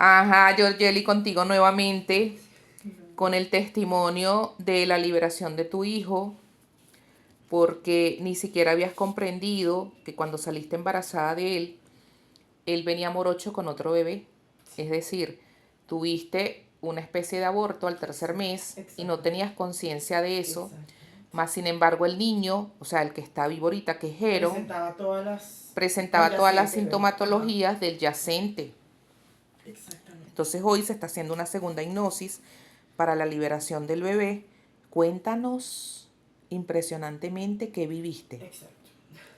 Ajá, Georgeli, contigo nuevamente con el testimonio de la liberación de tu hijo, porque ni siquiera habías comprendido que cuando saliste embarazada de él venía morocho con otro bebé. Es decir, tuviste una especie de aborto al tercer mes y no Exactamente, tenías conciencia de eso. exactamente. Más sin embargo, el niño, o sea, el que está vivo ahorita, que es Jero, Presentaba los presentaba todas las yacientes, ¿verdad? Ajá, sintomatologías del yacente. exactamente. Entonces hoy se está haciendo una segunda hipnosis para la liberación del bebé. Cuéntanos impresionantemente qué viviste. Exacto.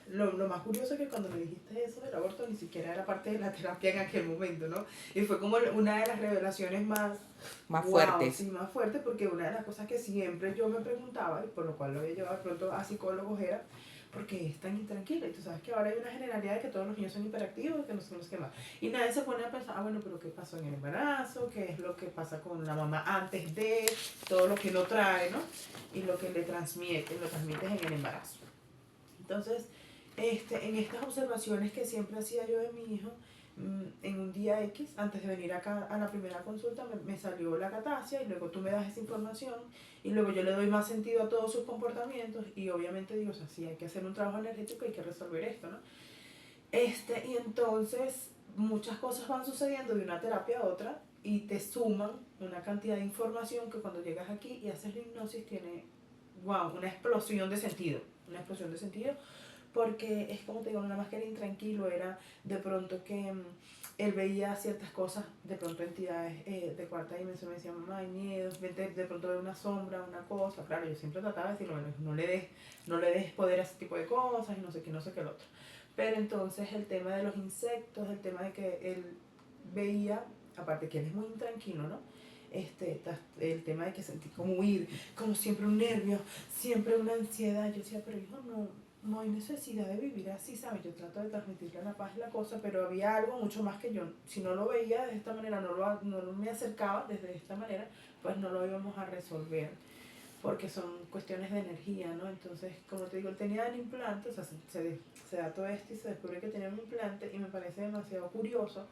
Lo más curioso es que cuando me dijiste eso del aborto ni siquiera era parte de la terapia en aquel momento, ¿no? Y fue como una de las revelaciones más, Más wow, fuertes. sí, más fuertes, porque una de las cosas que siempre yo me preguntaba, y por lo cual lo había llevado de pronto a psicólogos, era ¿por qué es tan intranquila? Y tú sabes que ahora hay una generalidad de que todos los niños son hiperactivos, que no son los que más. Y nadie se pone a pensar, bueno, pero ¿qué pasó en el embarazo? ¿Qué es lo que pasa con la mamá antes de todo lo que no trae, ¿no? Y lo que le transmite, lo transmites en el embarazo. Entonces, en estas observaciones que siempre hacía yo de mi hijo, en un día X, antes de venir acá a la primera consulta, me salió la catasia y luego tú me das esa información y luego yo le doy más sentido a todos sus comportamientos y obviamente digo, o sea, sí, hay que hacer un trabajo energético, hay que resolver esto, ¿no? Y entonces muchas cosas van sucediendo de una terapia a otra y te suman una cantidad de información que cuando llegas aquí y haces la hipnosis tiene, wow, una explosión de sentido porque es como te digo, nada más que era intranquilo, era de pronto que él veía ciertas cosas, de pronto entidades de cuarta dimensión me decían, mamá, hay miedo, de pronto ve una sombra, una cosa, claro, yo siempre trataba de decirle, bueno, no le des poder a ese tipo de cosas y no sé qué, no sé qué el otro. Pero entonces el tema de los insectos, el tema de que él veía, aparte que él es muy intranquilo, ¿no? El tema de que sentí como huir, como siempre un nervio, siempre una ansiedad. Yo decía, pero hijo, no hay necesidad de vivir así, ¿sabes? Yo trato de transmitirle la paz y la cosa, pero había algo mucho más que yo. Si no lo veía de esta manera, no me acercaba desde esta manera, pues no lo íbamos a resolver, porque son cuestiones de energía, ¿no? Entonces, como te digo, él tenía el implante, o sea, se da todo esto y se descubre que tenía un implante y me parece demasiado curioso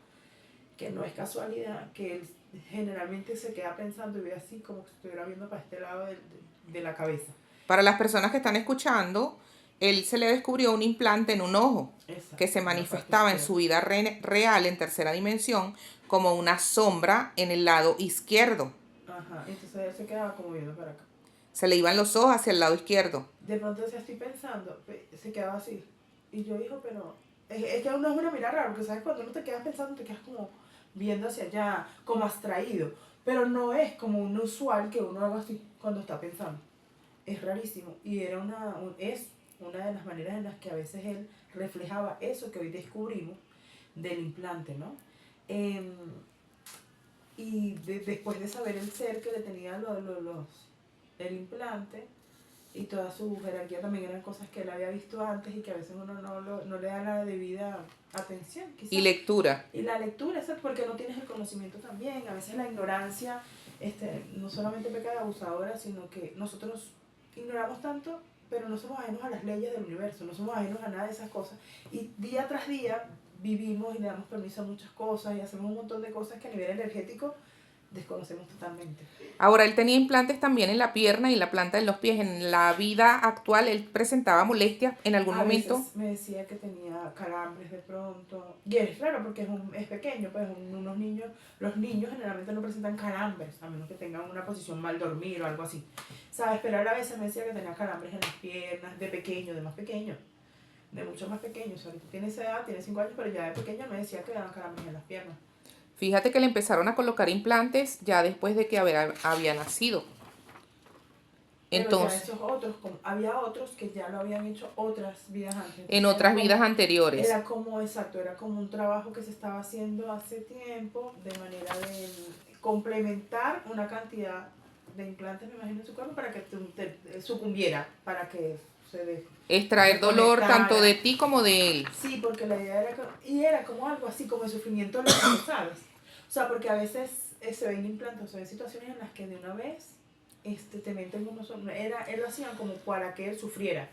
que no es casualidad que él generalmente se queda pensando y ve así como si estuviera viendo para este lado de la cabeza. Para las personas que están escuchando, él se le descubrió un implante en un ojo que se Exacto, en la parte manifestaba en izquierda. su vida real en tercera dimensión como una sombra en el lado izquierdo. Ajá, entonces él se quedaba como viendo para acá. Se le iban los ojos hacia el lado izquierdo. De pronto decía, estoy pensando, se quedaba así. Y yo, hijo, pero es que no es una mirada rara, porque sabes, cuando uno te quedas pensando, te quedas como viendo hacia allá, como abstraído. Pero no es como un usual que uno haga así cuando está pensando. Es rarísimo. Y es una de las maneras en las que a veces él reflejaba eso que hoy descubrimos del implante, ¿no? Eh, después de saber el ser que le tenía el implante y toda su jerarquía también eran cosas que él había visto antes y que a veces uno no le da la debida atención, Y quizás. lectura. Y la lectura, eso es porque no tienes el conocimiento también. A veces la ignorancia no solamente peca de abusadora, sino que nosotros ignoramos tanto, pero no somos ajenos a las leyes del universo, no somos ajenos a nada de esas cosas. Y día tras día vivimos y le damos permiso a muchas cosas y hacemos un montón de cosas que a nivel energético desconocemos totalmente. Ahora, él tenía implantes también en la pierna y la planta de los pies. En la vida actual, él presentaba molestias en algún A momento. veces me decía que tenía calambres de pronto. Y es raro porque es pequeño, pues unos niños, los niños generalmente no presentan calambres, a menos que tengan una posición mal dormir o algo así. ¿Sabes? Pero él a veces me decía que tenía calambres en las piernas, de pequeño, de más pequeño, de mucho más pequeño. O sea, ahorita tiene esa edad, tiene 5 años, pero ya de pequeño me decía que daban calambres en las piernas. Fíjate que le empezaron a colocar implantes ya después de que había nacido. Pero ya Entonces, esos otros, había otros que ya lo habían hecho otras vidas antes. en Entonces otras vidas anteriores. exacto, era como un trabajo que se estaba haciendo hace tiempo de manera de complementar una cantidad de implantes, me imagino, en su cuerpo para que te sucumbiera, para que se Extraer dolor tanto de desconectara. ti como de él. Sí, porque la idea era, y era como algo así, como el sufrimiento lento, ¿sabes? O sea, porque a veces se ven implantes, o sea, hay situaciones en las que de una vez te meten unos, él lo hacía como para que él sufriera,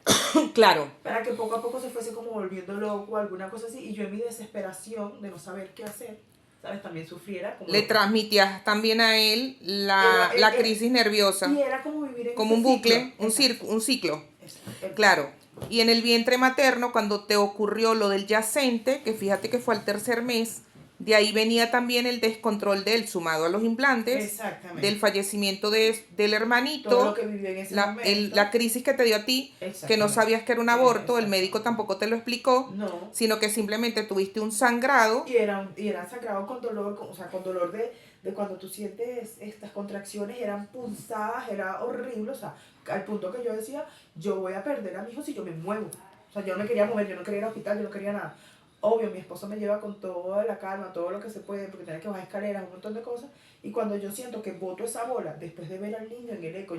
Claro. para que poco a poco se fuese como volviendo loco o alguna cosa así, y yo en mi desesperación de no saber qué hacer, ¿sabes? También sufriera. Como Le transmitías también a él la crisis nerviosa. Y era como vivir en como un ese bucle, ciclo. un ciclo. Exacto. Claro. Y en el vientre materno, cuando te ocurrió lo del yacente, que fíjate que fue al tercer mes, de ahí venía también el descontrol de él, sumado a los implantes, Exactamente. del fallecimiento del Todo lo hermanito, que vivió en ese momento. la crisis que te dio a ti, que no Exactamente. sabías que era un aborto, el Exactamente. médico tampoco te lo explicó, No. sino que simplemente tuviste un sangrado. Y era sangrado con dolor, o sea, con dolor de cuando tú sientes estas contracciones, eran punzadas, era horrible, o sea, al punto que yo decía, yo voy a perder a mi hijo si yo me muevo. O sea, yo no me quería mover, yo no quería ir al hospital, yo no quería nada. Obvio, mi esposo me lleva con toda la calma, todo lo que se puede, porque tiene que bajar escaleras, un montón de cosas. Y cuando yo siento que boto esa bola, después de ver al niño en el eco,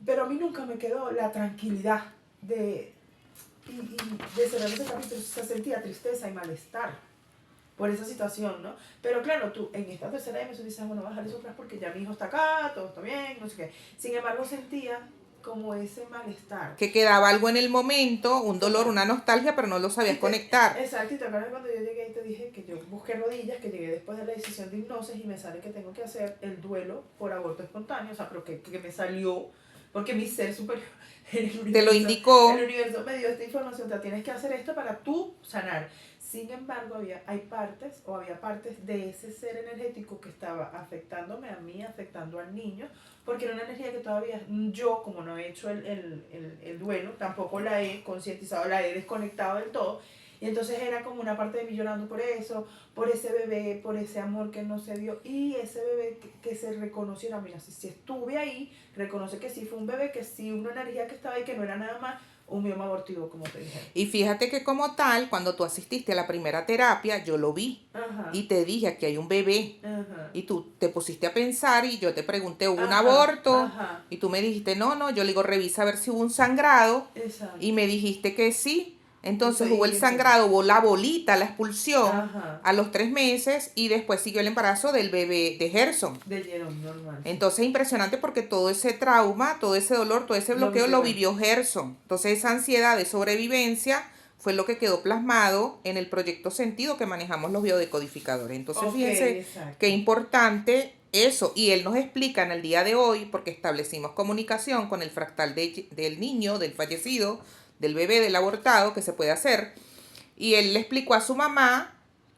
pero a mí nunca me quedó la tranquilidad y de cerrar ese capítulo. Se sentía tristeza y malestar por esa situación, ¿no? Pero claro, tú en esta tercera dimensión dices, bueno, bajar eso atrás porque ya mi hijo está acá, todo está bien, no sé qué. Sin embargo, sentía como ese malestar. Que quedaba algo en el momento, un dolor, una nostalgia, pero no lo sabías conectar. Exacto, y te acuerdas cuando yo llegué y te dije que yo busqué rodillas, que llegué después de la decisión de hipnosis y me sale que tengo que hacer el duelo por aborto espontáneo, o sea, pero que me salió, porque mi ser superior te lo indicó. El universo me dio esta información, te tienes que hacer esto para tú sanar. Sin embargo, había partes de ese ser energético que estaba afectándome a mí, afectando al niño, porque era una energía que todavía yo, como no he hecho el duelo, tampoco la he concientizado, la he desconectado del todo. Y entonces era como una parte de mí llorando por eso, por ese bebé, por ese amor que no se dio, y ese bebé que se reconociera, mira, si estuve ahí, reconoce que sí fue un bebé, que sí una energía que estaba ahí, que no era nada más un mioma abortivo, como te dije. Y fíjate que como tal, cuando tú asististe a la primera terapia, yo lo vi. Ajá. Y te dije, aquí hay un bebé. Ajá. Y tú te pusiste a pensar y yo te pregunté, ¿hubo un Ajá. aborto? Ajá. Y tú me dijiste, no. Yo le digo, revisa a ver si hubo un sangrado. Exacto. Y me dijiste que sí. Entonces Sí, hubo el sí. sangrado, hubo la bolita, la expulsión Ajá. a los 3 meses y después siguió el embarazo del bebé de Gerson. De Jerome, normal. Entonces impresionante porque todo ese trauma, todo ese dolor, todo ese bloqueo lo vivió Gerson. Entonces esa ansiedad de sobrevivencia fue lo que quedó plasmado en el proyecto Sentido que manejamos los biodecodificadores. Entonces fíjense qué importante eso. Y él nos explica en el día de hoy, porque establecimos comunicación con el fractal del niño, del fallecido, del bebé, del abortado, que se puede hacer. Y él le explicó a su mamá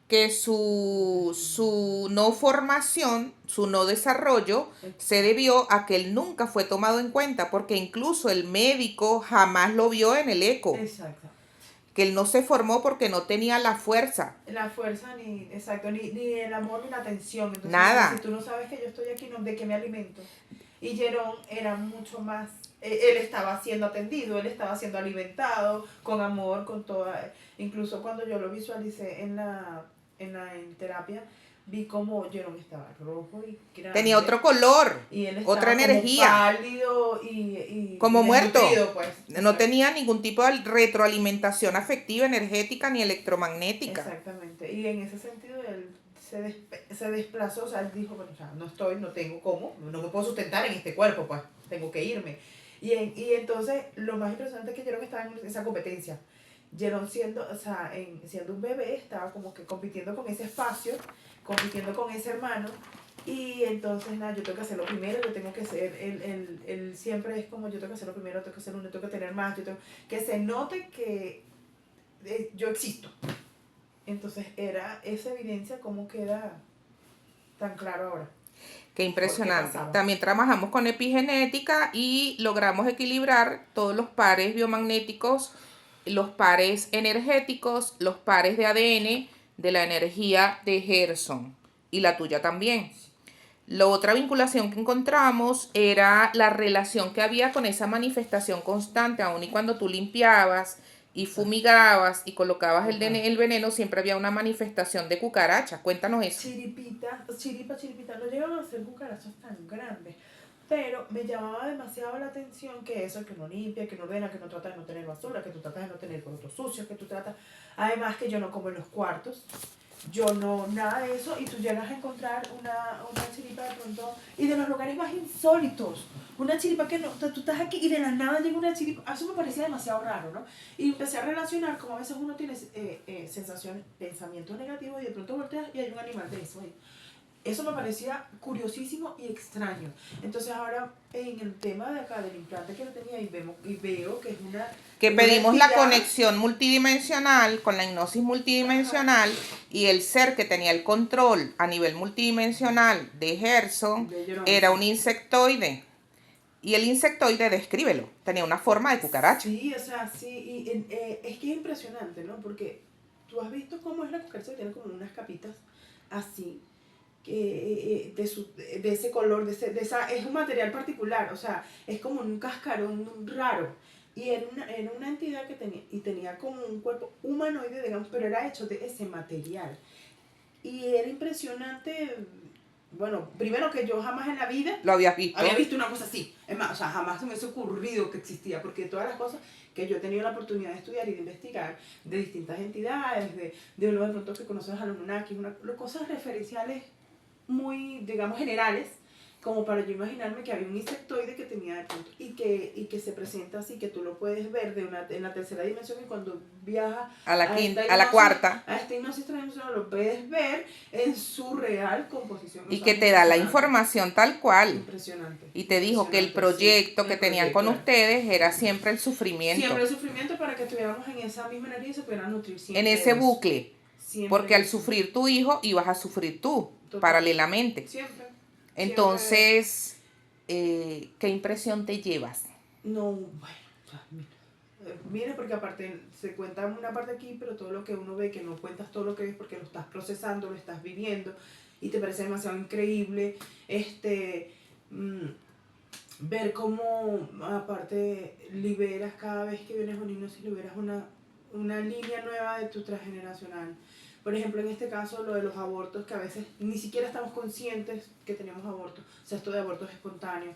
que su no formación, su no desarrollo, se debió a que él nunca fue tomado en cuenta, porque incluso el médico jamás lo vio en el eco. Exacto. Que él no se formó porque no tenía la fuerza. La fuerza, ni el amor, ni la atención. Entonces, nada. Si tú no sabes que yo estoy aquí, ¿de qué me alimento? Y Jerón era mucho más, él estaba siendo atendido, él estaba siendo alimentado con amor, con toda, incluso cuando yo lo visualicé en terapia, vi como Jerón estaba rojo y grande. Tenía otro color, y él estaba otra energía. Como pálido y como muerto. Pues. No tenía ningún tipo de retroalimentación afectiva, energética ni electromagnética. Exactamente. Y en ese sentido él se desplazó, o sea, él dijo, bueno, o sea, no tengo cómo, no me puedo sustentar en este cuerpo, pues, tengo que irme. Y entonces, lo más impresionante es que Jerón estaba en esa competencia. Jerón siendo un bebé, estaba como que compitiendo con ese espacio, compitiendo con ese hermano, y entonces, nada, yo tengo que hacerlo primero, yo tengo que ser, él siempre es como, yo tengo que hacerlo primero, tengo que ser uno, tengo que tener más, que se note que yo existo. Entonces era esa evidencia como queda tan claro ahora. Qué impresionante. También trabajamos con epigenética y logramos equilibrar todos los pares biomagnéticos, los pares energéticos, los pares de ADN de la energía de Gerson y la tuya también. La otra vinculación que encontramos era la relación que había con esa manifestación constante, aun y cuando tú limpiabas y fumigabas y colocabas el veneno, siempre había una manifestación de cucarachas. Cuéntanos eso. Chiripa, no llegaban a ser cucarachas tan grandes, pero me llamaba demasiado la atención que eso, que uno limpia, que uno ordena, que no trata de no tener basura, que tú tratas de no tener productos sucios, que tú tratas, además que yo no como en los cuartos, yo no, nada de eso, y tú llegas a encontrar una chiripa de pronto, y de los lugares más insólitos, una chiripa que no, o sea, tú estás aquí y de la nada llega una chiripa, eso me parecía demasiado raro, ¿no? Y empecé a relacionar como a veces uno tiene sensaciones, pensamientos negativos, y de pronto volteas y hay un animal de eso ahí. Eso me parecía curiosísimo y extraño. Entonces ahora en el tema de acá del implante que lo tenía y veo que es Que una pedimos la entidad. conexión multidimensional con la hipnosis multidimensional. Ajá. Y el ser que tenía el control a nivel multidimensional de Gerson era un insectoide. Y el insectoide, descríbelo, tenía una forma de cucaracha. Sí, o sea, sí, y es que es impresionante, ¿no? Porque tú has visto cómo es la cucaracha, tiene como unas capitas así, de ese color, es un material particular, o sea, es como un cascarón raro. Y era una entidad que tenía como un cuerpo humanoide, digamos, pero era hecho de ese material. Y era impresionante. Bueno, primero que yo jamás en la vida lo había visto una cosa así. Es más, o sea, jamás se me hubiese ocurrido que existía, porque todas las cosas que yo he tenido la oportunidad de estudiar y de investigar de distintas entidades, de lo de pronto que conoces a los Anunnaki, cosas referenciales muy, digamos, generales, como para yo imaginarme que había un insectoide que tenía de pronto y que se presenta así, que tú lo puedes ver en la tercera dimensión, y cuando viaja a la cuarta, a esta hipnosis transdimensional lo puedes ver en su real composición. Y que te da la información tal cual. Impresionante. Y te dijo que el proyecto que tenían con ustedes era siempre el sufrimiento. Siempre el sufrimiento, para que estuviéramos en esa misma energía y se pudieran nutrir siempre. En ese bucle. Porque al sufrir tu hijo, ibas a sufrir tú, paralelamente. Siempre. Entonces, ¿qué impresión te llevas? No, bueno, mira, porque aparte se cuenta una parte aquí, pero todo lo que uno ve, que no cuentas todo lo que ves porque lo estás procesando, lo estás viviendo, y te parece demasiado increíble ver cómo aparte liberas cada vez que vienes a un himno, si liberas una línea nueva de tu transgeneracional. Por ejemplo, en este caso, lo de los abortos, que a veces ni siquiera estamos conscientes que tenemos abortos, o sea, esto de abortos espontáneos,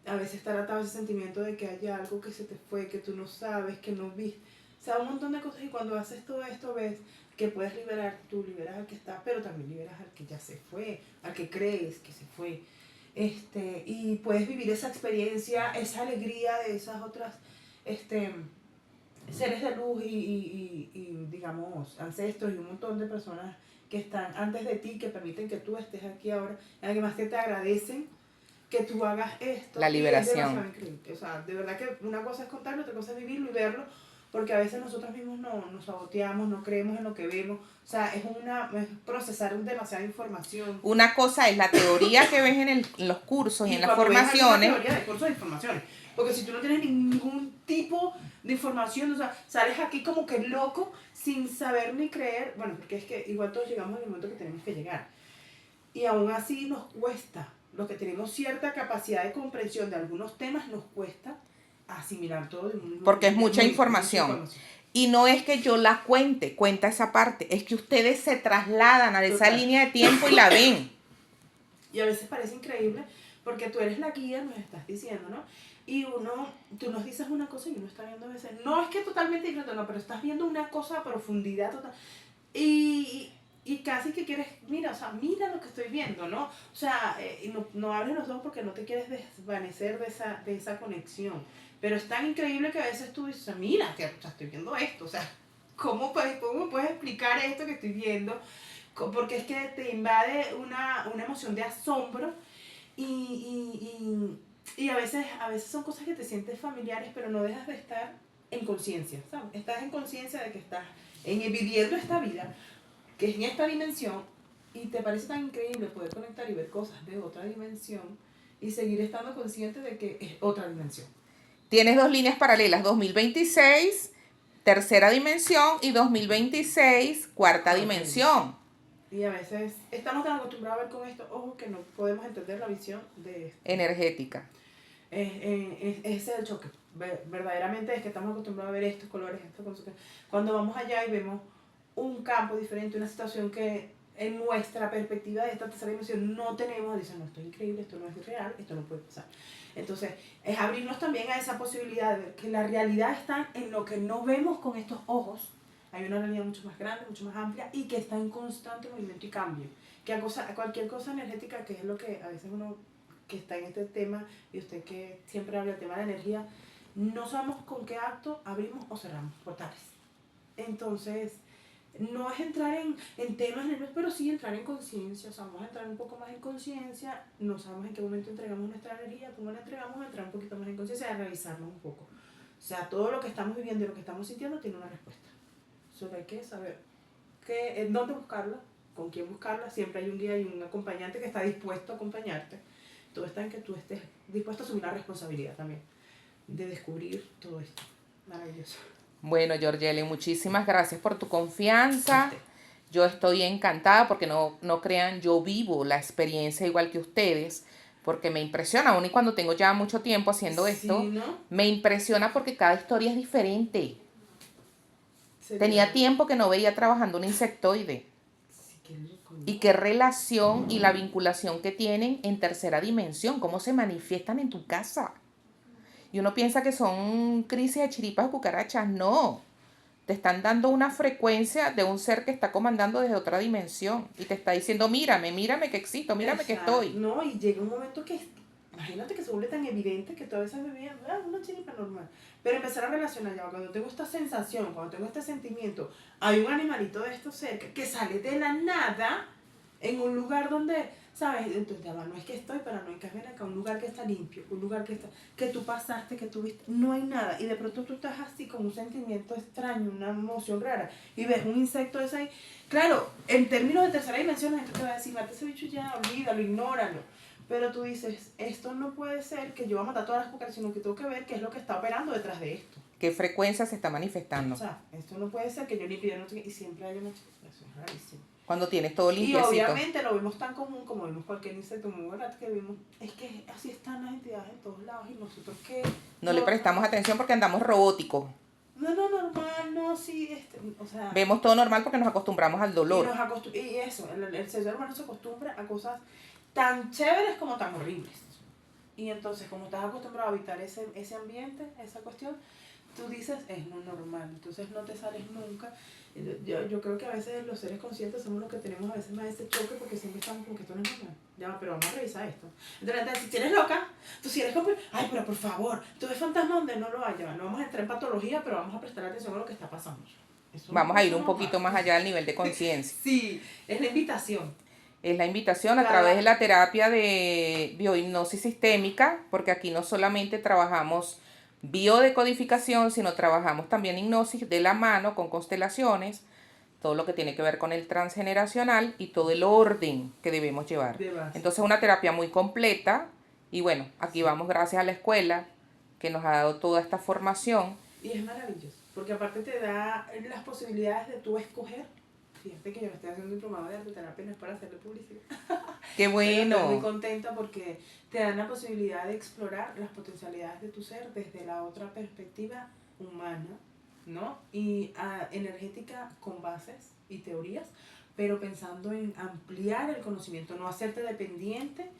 a veces estar atado a ese sentimiento de que hay algo que se te fue, que tú no sabes, que no viste, o sea, un montón de cosas, y cuando haces todo esto ves que puedes liberar, tú liberas al que está, pero también liberas al que ya se fue, al que crees que se fue, y puedes vivir esa experiencia, esa alegría de esas otras, seres de luz y digamos, ancestros y un montón de personas que están antes de ti, que permiten que tú estés aquí ahora, además que te agradecen que tú hagas esto. La liberación. Es increíble. O sea, de verdad que una cosa es contarlo, otra cosa es vivirlo y verlo, porque a veces nosotros mismos nos saboteamos, no creemos en lo que vemos. O sea, es procesar demasiada información. Una cosa es la teoría que ves en los cursos y en las formaciones. Teoría de cursos de informaciones. Porque si tú no tienes ningún tipo de información, o sea, sales aquí como que loco, sin saber ni creer. Bueno, porque es que igual todos llegamos en el momento que tenemos que llegar. Y aún así nos cuesta. Los que tenemos cierta capacidad de comprensión de algunos temas, nos cuesta asimilar todo. Porque es mucha información. Y no es que yo la cuenta esa parte, es que ustedes se trasladan a esa línea de tiempo y la ven. Y a veces parece increíble, porque tú eres la guía, nos estás diciendo, ¿no? Y tú nos dices una cosa y uno está viendo a veces, no es que totalmente diferente, no, pero estás viendo una cosa a profundidad total. Y casi que quieres, mira lo que estoy viendo, ¿no? O sea, no abres los ojos porque no te quieres desvanecer de esa conexión. Pero es tan increíble que a veces tú dices, mira, que estoy viendo esto, o sea, ¿cómo me puedes explicar esto que estoy viendo? Porque es que te invade una emoción de asombro y a veces son cosas que te sientes familiares, pero no dejas de estar en conciencia, ¿sabes? Estás en conciencia de que estás viviendo esta vida, que es en esta dimensión, y te parece tan increíble poder conectar y ver cosas de otra dimensión y seguir estando consciente de que es otra dimensión. Tienes dos líneas paralelas, 2026, tercera dimensión, y 2026, cuarta dimensión. Y a veces estamos tan acostumbrados a ver con esto, ojo, que no podemos entender la visión de esto. Energética. Ese es el choque. Verdaderamente es que estamos acostumbrados a ver estos colores, cuando vamos allá y vemos un campo diferente, una situación que en nuestra perspectiva de esta tercera dimensión no tenemos, dicen, no, esto es increíble, esto no es real, esto no puede pasar. Entonces, es abrirnos también a esa posibilidad de que la realidad está en lo que no vemos con estos ojos Hay una realidad mucho más grande, mucho más amplia y que está en constante movimiento y cambio. Que a cualquier cosa energética, que es lo que a veces uno que está en este tema, y usted que siempre habla del tema de la energía, no sabemos con qué acto abrimos o cerramos portales. Entonces, no es entrar en temas nerviosos, pero sí entrar en conciencia. O sea, vamos a entrar un poco más en conciencia. No sabemos en qué momento entregamos nuestra energía, cómo la entregamos, entrar un poquito más en conciencia, a revisarnos un poco. O sea, todo lo que estamos viviendo y lo que estamos sintiendo tiene una respuesta. Solo hay que saber dónde buscarla, con quién buscarla. Siempre hay un guía y un acompañante que está dispuesto a acompañarte. Todo está en que tú estés dispuesto a asumir la responsabilidad también de descubrir todo esto. Maravilloso. Bueno, Georgeli, muchísimas gracias por tu confianza. Yo estoy encantada porque no crean, yo vivo la experiencia igual que ustedes, porque me impresiona, aun y cuando tengo ya mucho tiempo haciendo esto, Sí, ¿no? me impresiona porque cada historia es diferente. Tenía Sería. tiempo que no veía trabajando un insectoide. Sí, qué loco, ¿no? Y qué relación y la vinculación que tienen en tercera dimensión, cómo se manifiestan en tu casa. Y uno piensa que son crisis de chiripas o cucarachas. No, te están dando una frecuencia de un ser que está comandando desde otra dimensión y te está diciendo, mírame, mírame que existo, mírame que Exacto. estoy. No, y llega un momento que, imagínate que se vuelve tan evidente que tú a veces me veías, una chiripa normal. Pero empezar a relacionar ya, cuando tengo esta sensación, cuando tengo este sentimiento, hay un animalito de esto cerca que sale de la nada en un lugar donde, ¿sabes? Entonces, ya va, no es que estoy paranoica, ven acá, un lugar que está limpio, un lugar que tú pasaste, que tú viste, no hay nada. Y de pronto tú estás así con un sentimiento extraño, una emoción rara, y ves un insecto de ese ahí. Claro, en términos de tercera dimensión, la gente te va a decir, mate ese bicho ya, olvídalo, ignóralo. Pero tú dices, esto no puede ser que yo voy a matar todas las cucarachas, sino que tengo que ver qué es lo que está operando detrás de esto. ¿Qué frecuencia se está manifestando? O sea, esto no puede ser que yo limpie, yo no sé qué, y siempre hay una chica, eso es rarísimo. Cuando tienes todo Y limpiecito. obviamente lo vemos tan común como vemos cualquier insecto muy barato que vimos. Es que así están las entidades en todos lados y nosotros que... No le prestamos atención porque andamos robóticos. No, normal, no, sí, o sea... Vemos todo normal porque nos acostumbramos al dolor. Y eso, el ser humano se acostumbra a cosas tan chéveres como tan horribles. Y entonces, como estás acostumbrado a evitar ese ambiente, esa cuestión, tú dices, es no normal, entonces no te sales nunca. Yo creo que a veces los seres conscientes somos los que tenemos a veces más ese choque porque siempre estamos como que esto no es normal. Ya, pero vamos a revisar esto. Entonces, si eres loca, tú si eres como, ay, pero por favor, tú ves fantasma donde no lo haya. No vamos a entrar en patología, pero vamos a prestar atención a lo que está pasando. Vamos a ir un poquito más allá del nivel de conciencia. Sí, es la invitación. Es la invitación a través de la terapia de biohipnosis sistémica, porque aquí no solamente trabajamos biodecodificación, sino trabajamos también hipnosis de la mano con constelaciones, todo lo que tiene que ver con el transgeneracional y todo el orden que debemos llevar. Entonces una terapia muy completa y bueno, aquí vamos gracias a la escuela que nos ha dado toda esta formación. Y es maravilloso, porque aparte te da las posibilidades de tú escoger. Fíjate que yo me estoy haciendo un diplomado de arte terapia, no es para hacerle publicidad. ¡Qué bueno! Estoy muy contenta porque te dan la posibilidad de explorar las potencialidades de tu ser desde la otra perspectiva humana, ¿no? Y energética con bases y teorías, pero pensando en ampliar el conocimiento, no hacerte dependiente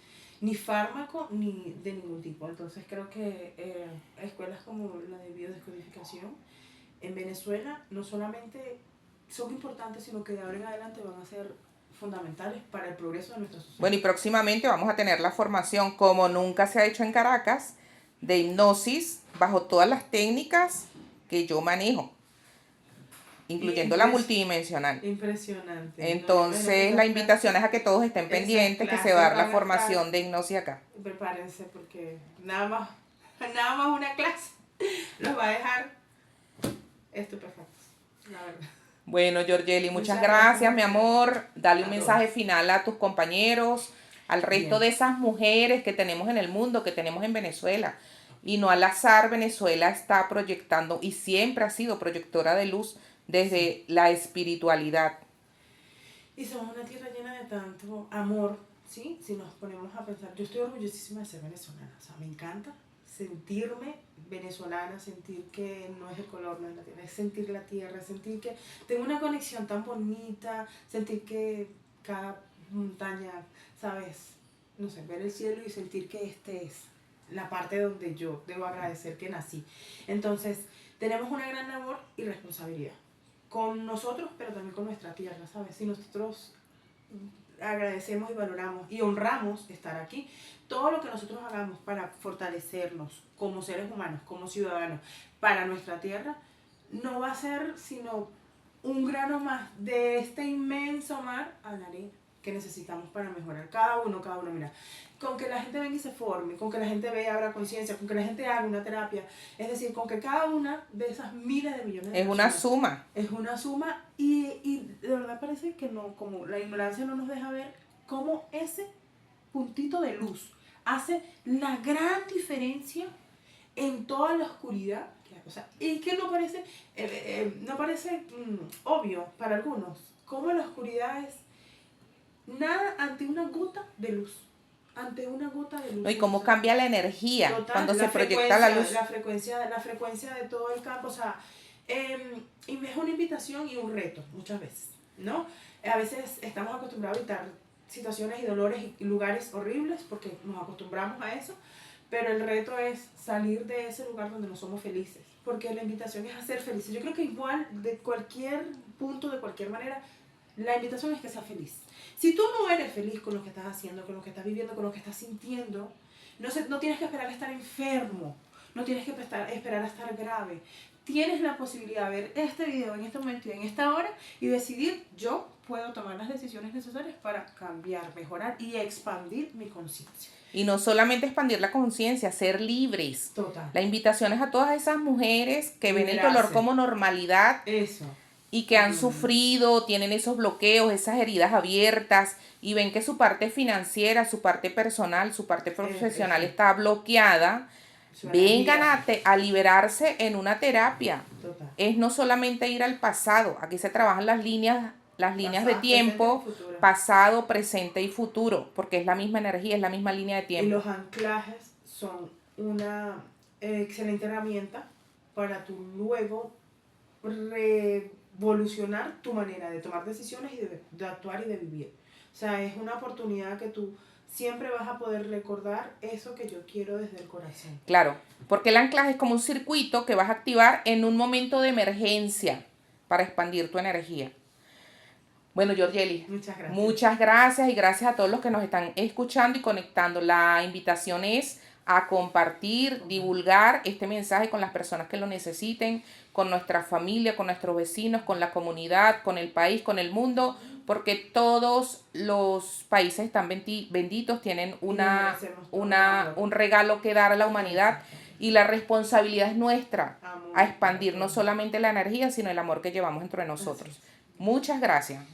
ni fármaco ni de ningún tipo. Entonces creo que escuelas como la de biodescodificación en Venezuela no solamente son importantes, sino que de ahora en adelante van a ser fundamentales para el progreso de nuestra sociedad. Bueno, y próximamente vamos a tener la formación, como nunca se ha hecho en Caracas, de hipnosis bajo todas las técnicas que yo manejo, incluyendo la multidimensional. Impresionante. Entonces, la invitación es a que todos estén pendientes, que se va a dar la formación de hipnosis acá. Prepárense porque nada más una clase los va a dejar estupefactos, la verdad. Bueno, Georgeli, muchas gracias, mi amor. Dale un mensaje final a tus compañeros, al resto de esas mujeres que tenemos en el mundo, que tenemos en Venezuela. Y no al azar, Venezuela está proyectando y siempre ha sido proyectora de luz desde la espiritualidad. Y somos una tierra llena de tanto amor, ¿sí? Si nos ponemos a pensar, yo estoy orgullosísima de ser venezolana, o sea, me encanta sentirme venezolana, sentir que no es el color, no es la tierra, es sentir la tierra, sentir que tengo una conexión tan bonita, sentir que cada montaña, ¿sabes? No sé, ver el cielo y sentir que este es la parte donde yo debo agradecer que nací. Entonces, tenemos una gran labor y responsabilidad. con nosotros, pero también con nuestra tierra, ¿sabes? Si nosotros agradecemos y valoramos y honramos estar aquí, todo lo que nosotros hagamos para fortalecernos como seres humanos, como ciudadanos, para nuestra tierra, no va a ser sino un grano más de este inmenso mar a la arena que necesitamos para mejorar. Cada uno, mira, con que la gente venga y se forme, con que la gente vea, abra conciencia, con que la gente haga una terapia, es decir, con que cada una de esas miles de millones de Es una suma. es una suma y de verdad parece que no, como la ignorancia no nos deja ver cómo ese puntito de luz hace la gran diferencia en toda la oscuridad. O sea, y que no parece, obvio para algunos, cómo la oscuridad es nada ante una gota de luz. Ante una gota de luz. ¿No? Y cómo cambia la energía cuando se proyecta la luz. La frecuencia de todo el campo. O sea, y es una invitación y un reto muchas veces, ¿no? A veces estamos acostumbrados a evitar situaciones y dolores y lugares horribles porque nos acostumbramos a eso, pero el reto es salir de ese lugar donde no somos felices, porque la invitación es a ser felices. Yo creo que igual, de cualquier punto, de cualquier manera, la invitación es que seas feliz. Si tú no eres feliz con lo que estás haciendo, con lo que estás viviendo, con lo que estás sintiendo, no tienes que esperar a estar enfermo, no tienes que esperar a estar grave. Tienes la posibilidad de ver este video en este momento y en esta hora y decidir, yo puedo tomar las decisiones necesarias para cambiar, mejorar y expandir mi conciencia. Y no solamente expandir la conciencia, ser libres. Total. La invitación es a todas esas mujeres que ven el dolor como normalidad. Eso. Y que han sufrido, tienen esos bloqueos, esas heridas abiertas y ven que su parte financiera, su parte personal, su parte profesional está bloqueada. Vengan a liberarse en una terapia. Total. Es no solamente ir al pasado, aquí se trabajan las líneas de tiempo, pasado, presente y futuro, porque es la misma energía, es la misma línea de tiempo. Y los anclajes son una excelente herramienta para tu luego revolucionar tu manera de tomar decisiones y de actuar y de vivir. O sea, es una oportunidad que tú siempre vas a poder recordar eso que yo quiero desde el corazón. Claro, porque el anclaje es como un circuito que vas a activar en un momento de emergencia para expandir tu energía. Bueno, Georgely, muchas gracias y gracias a todos los que nos están escuchando y conectando. La invitación es a compartir, divulgar este mensaje con las personas que lo necesiten, con nuestra familia, con nuestros vecinos, con la comunidad, con el país, con el mundo, porque todos los países están benditos, tienen un regalo que dar a la humanidad y la responsabilidad es nuestra a expandir no solamente la energía, sino el amor que llevamos dentro de nosotros. Muchas gracias.